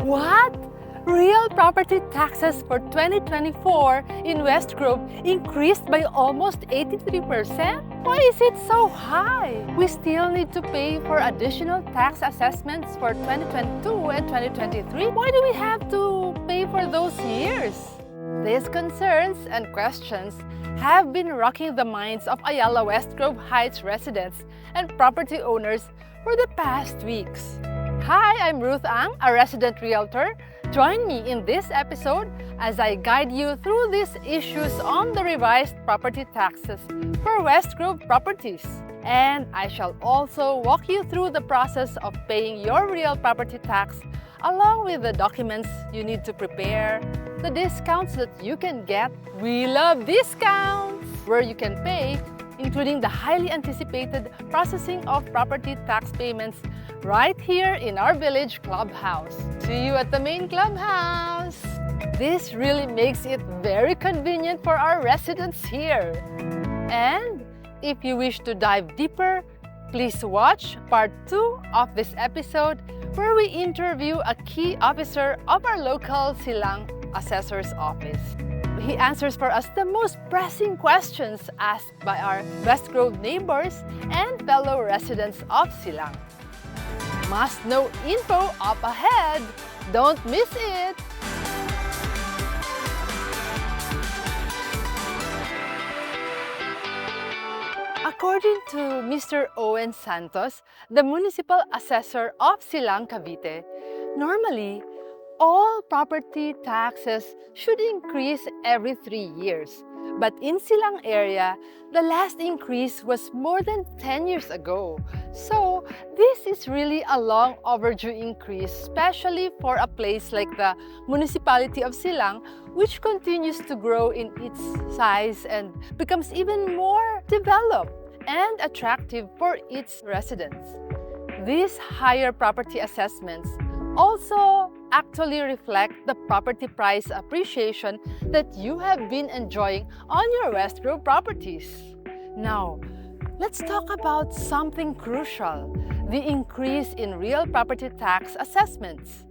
What? Real property taxes for 2024 in Westgrove increased by almost 83%? Why is it so high? We still need to pay for additional tax assessments for 2022 and 2023. Why do we have to pay for those years? These concerns and questions have been rocking the minds of Ayala Westgrove Heights residents and property owners for the past weeks. Hi, I'm Ruth Ang, a resident realtor. Join me in this episode as I guide you through these issues on the revised property taxes for Westgrove properties. And I shall also walk you through the process of paying your real property tax, along with the documents you need to prepare, the discounts that you can get. We love discounts! Where you can pay, including the highly anticipated processing of property tax payments right here in our village clubhouse. See you at the main clubhouse! This really makes it very convenient for our residents here. And if you wish to dive deeper, please watch part 2 of this episode where we interview a key officer of our local Silang Assessor's Office. He answers for us the most pressing questions asked by our Westgrove neighbors and fellow residents of Silang. Must know info up ahead! Don't miss it! According to Mr. Owen Santos, the Municipal Assessor of Silang, Cavite, normally, all property taxes should increase every 3 years. But in Silang area, the last increase was more than 10 years ago. So, this is really a long overdue increase, especially for a place like the municipality of Silang, which continues to grow in its size and becomes even more developed and attractive for its residents. These higher property assessments also actually reflect the property price appreciation that you have been enjoying on your Westgrove properties. Now, let's talk about something crucial, the increase in real property tax assessments.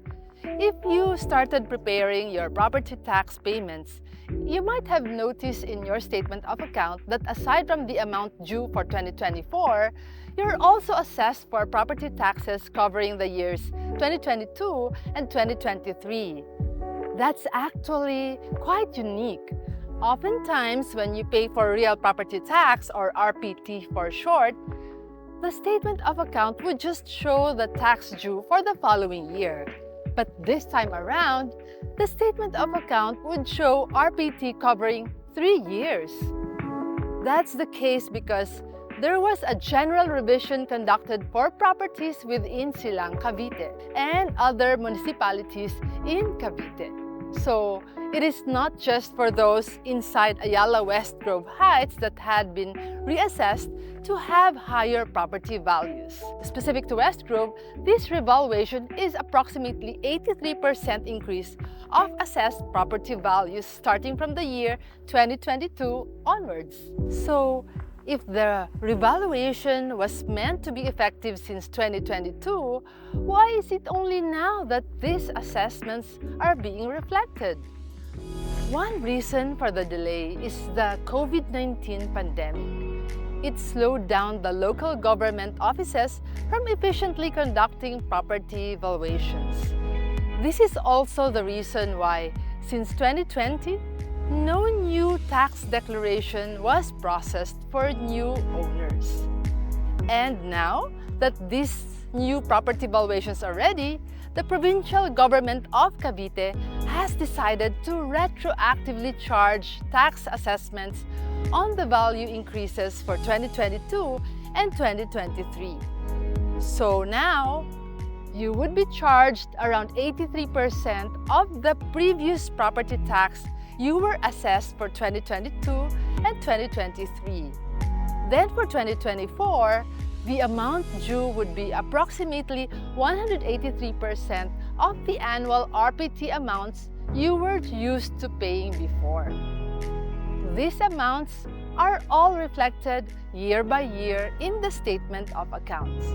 If you started preparing your property tax payments, you might have noticed in your statement of account that aside from the amount due for 2024, you're also assessed for property taxes covering the years 2022 and 2023. That's actually quite unique. Oftentimes, when you pay for real property tax, or RPT for short, the statement of account would just show the tax due for the following year. But this time around, the statement of account would show RPT covering 3 years. That's the case because there was a general revision conducted for properties within Silang, Cavite, and other municipalities in Cavite. So, it is not just for those inside Ayala Westgrove Heights that had been reassessed to have higher property values. Specific to Westgrove, this revaluation is approximately 83% increase of assessed property values starting from the year 2022 onwards. So, if the revaluation was meant to be effective since 2022, why is it only now that these assessments are being reflected? One reason for the delay is the COVID-19 pandemic. It slowed down the local government offices from efficiently conducting property valuations. This is also the reason why, since 2020, no new tax declaration was processed for new owners. And now that these new property valuations are ready, the provincial government of Cavite has decided to retroactively charge tax assessments on the value increases for 2022 and 2023. So now, you would be charged around 83% of the previous property tax you were assessed for 2022 and 2023. Then for 2024, the amount due would be approximately 183% of the annual RPT amounts you were used to paying before. These amounts are all reflected year by year in the statement of accounts.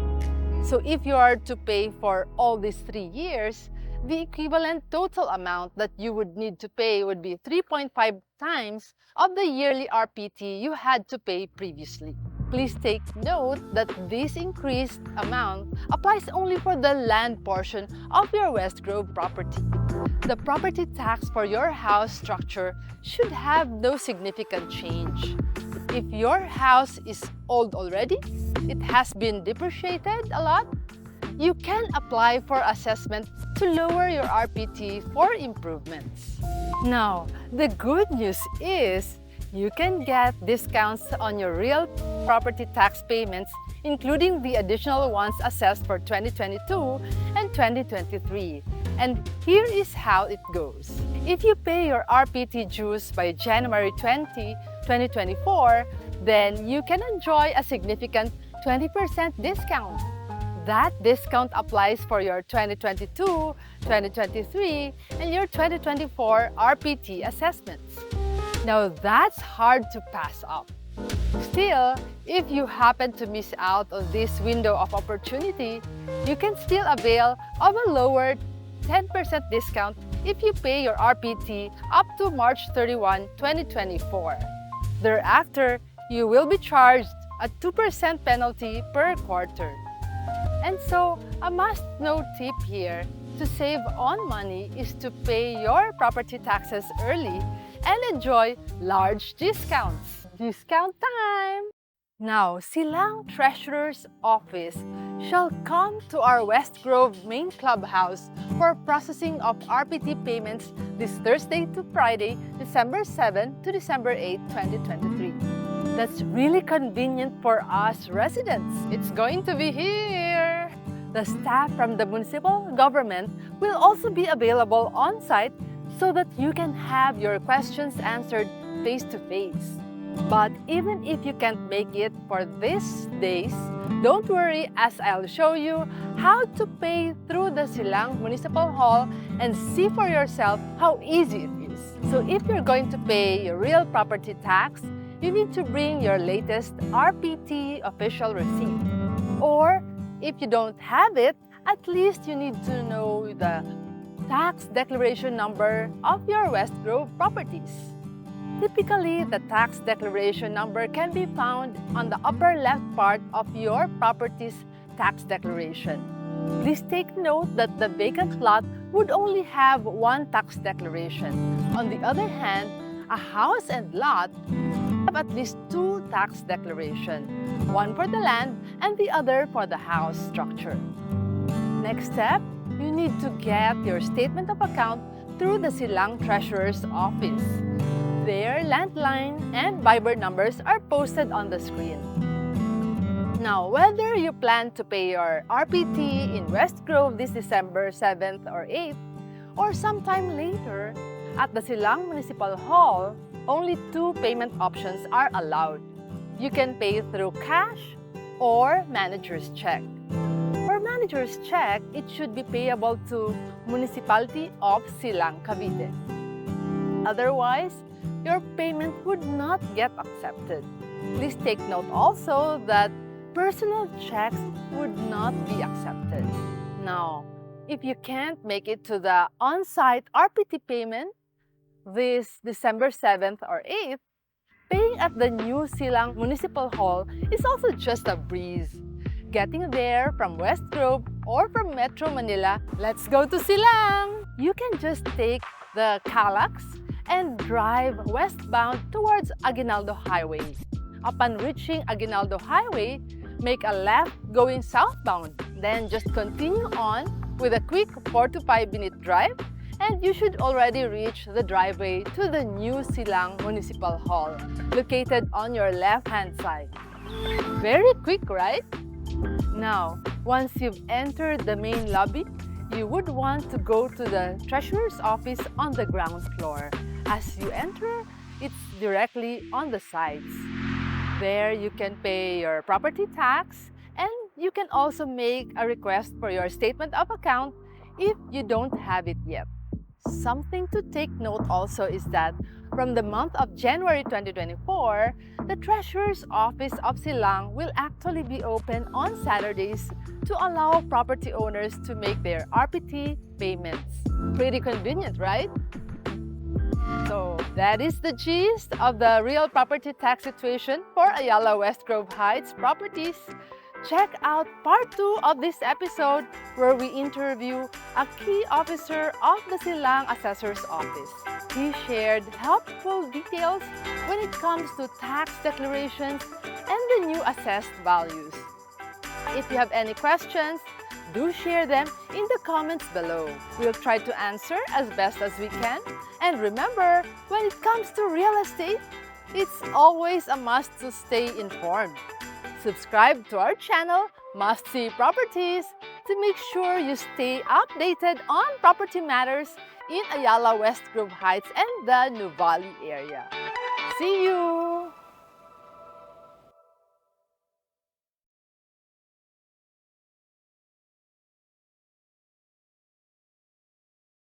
So if you are to pay for all these 3 years, the equivalent total amount that you would need to pay would be 3.5 times of the yearly RPT you had to pay previously. Please take note that this increased amount applies only for the land portion of your Westgrove property. The property tax for your house structure should have no significant change. If your house is old already, it has been depreciated a lot, you can apply for assessment to lower your RPT for improvements. Now, the good news is you can get discounts on your real property tax payments, including the additional ones assessed for 2022 and 2023. And here is how it goes. If you pay your RPT dues by January 20, 2024, then you can enjoy a significant 20% discount. That discount applies for your 2022, 2023, and your 2024 RPT assessments. Now that's hard to pass up. Still, if you happen to miss out on this window of opportunity, you can still avail of a lower 10% discount if you pay your RPT up to March 31, 2024. Thereafter, you will be charged a 2% penalty per quarter. And so, a must-know tip here to save on money is to pay your property taxes early and enjoy large discounts. Discount time! Now, Silang Treasurer's Office shall come to our Westgrove main clubhouse for processing of RPT payments this Thursday to Friday, December 7 to December 8, 2023. That's really convenient for us residents. It's going to be here. The staff from the municipal government will also be available on-site so that you can have your questions answered face-to-face. But even if you can't make it for these days, don't worry, as I'll show you how to pay through the Silang Municipal Hall and see for yourself how easy it is. So if you're going to pay your real property tax, you need to bring your latest RPT official receipt. Or if you don't have it, at least you need to know the tax declaration number of your Westgrove properties. Typically, the tax declaration number can be found on the upper left part of your property's tax declaration. Please take note that the vacant lot would only have one tax declaration. On the other hand, a house and lot have at least two tax declarations, one for the land and the other for the house structure. Next step, you need to get your statement of account through the Silang Treasurer's Office. Their landline and Viber numbers are posted on the screen. Now, whether you plan to pay your RPT in Westgrove this December 7th or 8th, or sometime later, at the Silang Municipal Hall, only two payment options are allowed. You can pay through cash or manager's check. For manager's check, it should be payable to Municipality of Silang, Cavite. Otherwise, your payment would not get accepted. Please take note also that personal checks would not be accepted. Now, if you can't make it to the on-site RPT payment this December 7th or 8th, paying at the new Silang Municipal Hall is also just a breeze. Getting there from Westgrove or from Metro Manila, let's go to Silang! You can just take the Calax and drive westbound towards Aguinaldo Highway. Upon reaching Aguinaldo Highway, make a left going southbound. Then just continue on with a quick 4 to 5 minute drive and you should already reach the driveway to the new Silang Municipal Hall, located on your left-hand side. Very quick, right? Now, once you've entered the main lobby, you would want to go to the Treasurer's Office on the ground floor. As you enter, it's directly on the sides. There you can pay your property tax and you can also make a request for your statement of account if you don't have it yet. Something to take note also is that From the month of January 2024, the Treasurer's Office of Silang will actually be open on Saturdays to allow property owners to make their RPT payments. Pretty convenient, right? So that is the gist of the real property tax situation for Ayala Westgrove Heights properties. Check out part 2 of this episode where we interview a key officer of the Silang Assessor's Office. He shared helpful details when it comes to tax declarations and the new assessed values. If you have any questions, do share them in the comments below. We'll try to answer as best as we can. And remember, when it comes to real estate, it's always a must to stay informed. Subscribe to our channel, Must See Properties, to make sure you stay updated on property matters in Ayala Westgrove Heights and the Nuvali area. See you!